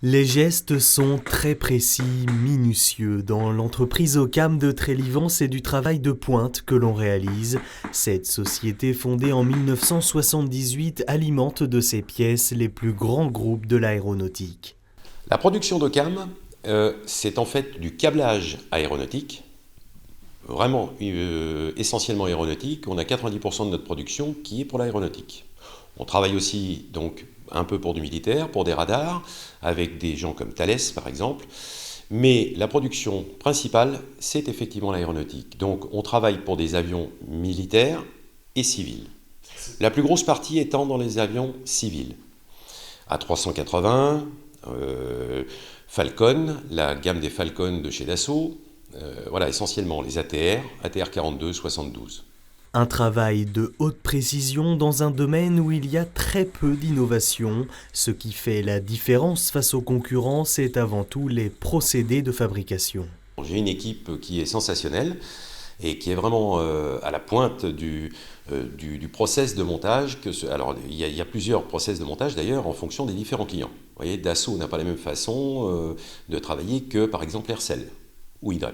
Les gestes sont très précis, minutieux. Dans l'entreprise Ocam de Trélivan, c'est du travail de pointe que l'on réalise. Cette société fondée en 1978 alimente de ses pièces les plus grands groupes de l'aéronautique. La production d'Ocam, c'est en fait du câblage aéronautique, vraiment essentiellement aéronautique. On a 90% de notre production qui est pour l'aéronautique. On travaille aussi donc un peu pour du militaire, pour des radars, avec des gens comme Thales par exemple. Mais la production principale, c'est effectivement l'aéronautique. Donc on travaille pour des avions militaires et civils. La plus grosse partie étant dans les avions civils. A380, Falcon, la gamme des Falcon de chez Dassault, voilà essentiellement les ATR, ATR 42, 72. Un travail de haute précision dans un domaine où il y a très peu d'innovation. Ce qui fait la différence face aux concurrents, c'est avant tout les procédés de fabrication. J'ai une équipe qui est sensationnelle et qui est vraiment à la pointe du process de montage. Alors, il y a plusieurs process de montage d'ailleurs en fonction des différents clients. Vous voyez, Dassault n'a pas la même façon de travailler que par exemple Aircel ou Hydra.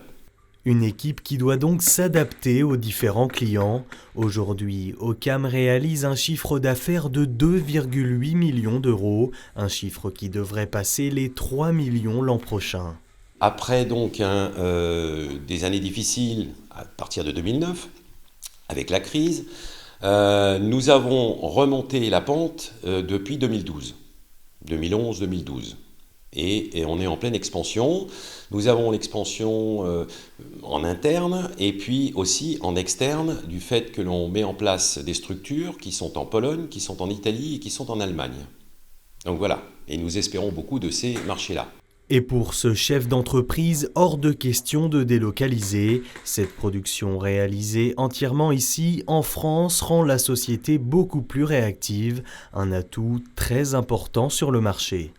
Une équipe qui doit donc s'adapter aux différents clients. Aujourd'hui, Ocam réalise un chiffre d'affaires de 2,8 millions d'euros, un chiffre qui devrait passer les 3 millions l'an prochain. Après donc des années difficiles à partir de 2009, avec la crise, nous avons remonté la pente depuis 2012, 2011-2012. Et on est en pleine expansion. Nous avons l'expansion en interne et puis aussi en externe du fait que l'on met en place des structures qui sont en Pologne, qui sont en Italie et qui sont en Allemagne. Donc voilà, et nous espérons beaucoup de ces marchés-là. Et pour ce chef d'entreprise, hors de question de délocaliser. Cette production réalisée entièrement ici, en France, rend la société beaucoup plus réactive, un atout très important sur le marché.